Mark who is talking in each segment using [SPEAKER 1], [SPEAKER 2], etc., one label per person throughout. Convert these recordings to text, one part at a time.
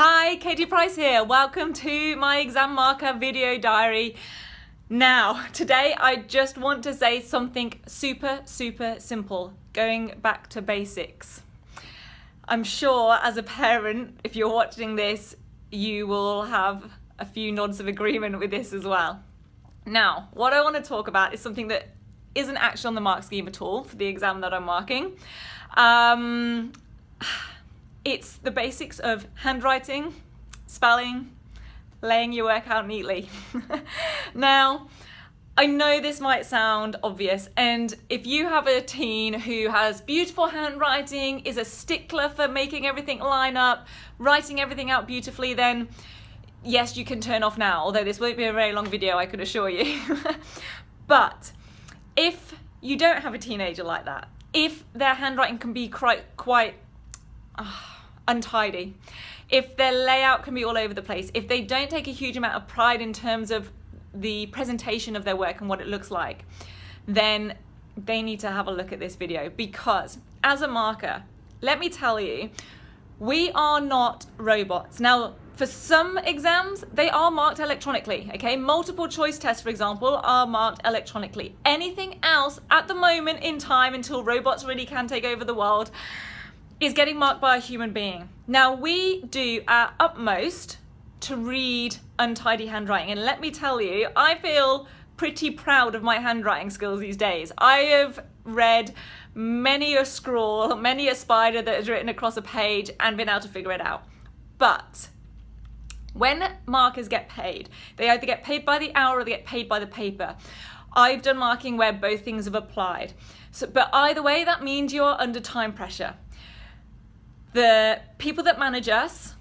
[SPEAKER 1] Hi, Katie Price here. Welcome to my exam marker video diary. Now, today I just want to say something super simple, going back to basics. I'm sure as a parent, if you're watching this, you will have a few nods of agreement with this as well. Now, what I want to talk about is something that isn't actually on the mark scheme at all for the exam that I'm marking. It's the basics of handwriting, spelling, laying your work out neatly. Now, I know this might sound obvious, and if you have a teen who has beautiful handwriting, is a stickler for making everything line up, writing everything out beautifully, then yes, you can turn off now, although this won't be a very long video, I can assure you. But if you don't have a teenager like that, if their handwriting can be quite untidy, if their layout can be all over the place, if they don't take a huge amount of pride in terms of the presentation of their work and what it looks like, then they need to have a look at this video, because as a marker, let me tell you, we are not robots. Now, for some exams, they are marked electronically, okay? Multiple choice tests, for example, are marked electronically. Anything else at the moment in time, until robots really can take over the world, is getting marked by a human being. Now, we do our utmost to read untidy handwriting, and let me tell you, I feel pretty proud of my handwriting skills these days. I have read many a scrawl, many a spider that is written across a page and been able to figure it out. But when markers get paid, they either get paid by the hour or they get paid by the paper. I've done marking where both things have applied. But either way, that means you're under time pressure. The people that manage us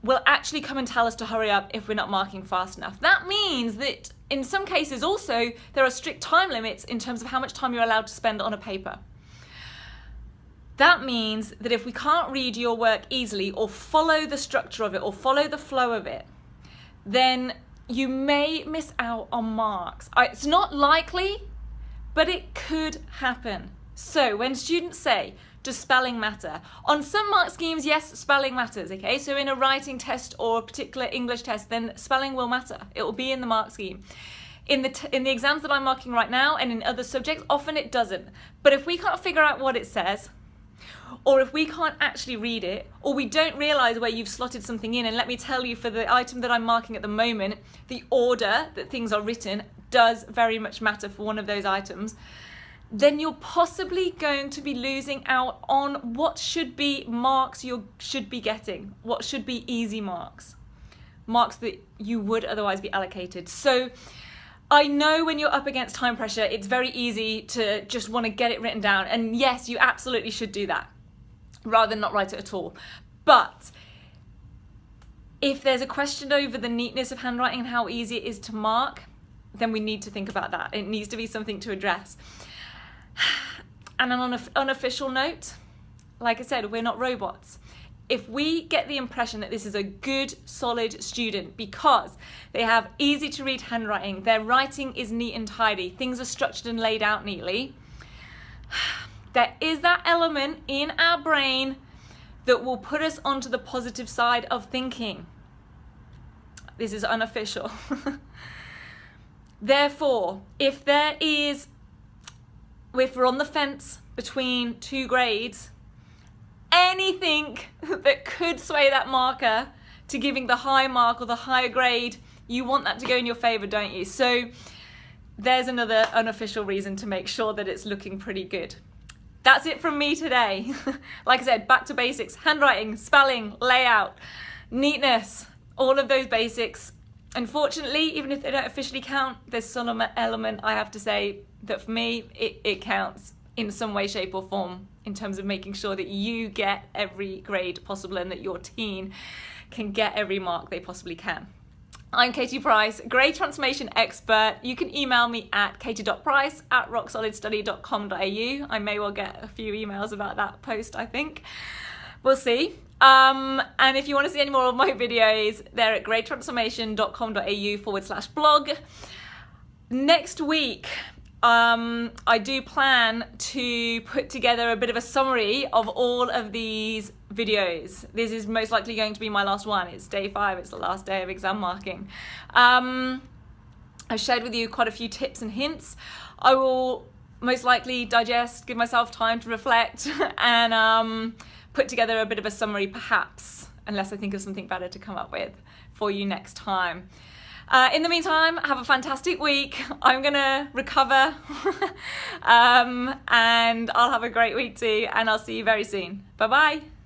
[SPEAKER 1] will actually come and tell us to hurry up if we're not marking fast enough. That means that in some cases also there are strict time limits in terms of how much time you're allowed to spend on a paper. That means that if we can't read your work easily or follow the structure of it or follow the flow of it, then you may miss out on marks. It's not likely, but it could happen. So when students say, does spelling matter? On some mark schemes, yes, spelling matters, okay? So in a writing test or a particular English test, then spelling will matter. It will be in the mark scheme. In the exams that I'm marking right now and in other subjects, often it doesn't. But if we can't figure out what it says, or if we can't actually read it, or we don't realize where you've slotted something in, and let me tell you, for the item that I'm marking at the moment, the order that things are written does very much matter for one of those items, then you're possibly going to be losing out on what should be marks you should be getting, what should be easy marks, marks that you would otherwise be allocated. So I know when you're up against time pressure, it's very easy to just want to get it written down. And yes, you absolutely should do that rather than not write it at all. But if there's a question over the neatness of handwriting and how easy it is to mark, then we need to think about that. It needs to be something to address. And on an unofficial note, like I said, we're not robots. If we get the impression that this is a good, solid student because they have easy to read handwriting, their writing is neat and tidy, things are structured and laid out neatly, there is that element in our brain that will put us onto the positive side of thinking. This is unofficial. Therefore, if we're on the fence between two grades, anything that could sway that marker to giving the high mark or the higher grade, you want that to go in your favor, don't you? So there's another unofficial reason to make sure that it's looking pretty good. That's it from me today. Like I said, back to basics: handwriting, spelling, layout, neatness, all of those basics. Unfortunately, even if they don't officially count, there's some element, I have to say, that for me, it counts in some way, shape or form in terms of making sure that you get every grade possible and that your teen can get every mark they possibly can. I'm Katie Price, grade transformation expert. You can email me at katie.price@rocksolidstudy.com.au. I may well get a few emails about that post, I think. We'll see. And if you want to see any more of my videos, they're at gradetransformation.com.au/blog. Next week, I do plan to put together a bit of a summary of all of these videos. This is most likely going to be my last one. It's day 5, it's the last day of exam marking. I've shared with you quite a few tips and hints. I will most likely digest, give myself time to reflect, and put together a bit of a summary perhaps, unless I think of something better to come up with for you next time. In the meantime, have a fantastic week. I'm gonna recover and I'll have a great week too, and I'll see you very soon. Bye bye.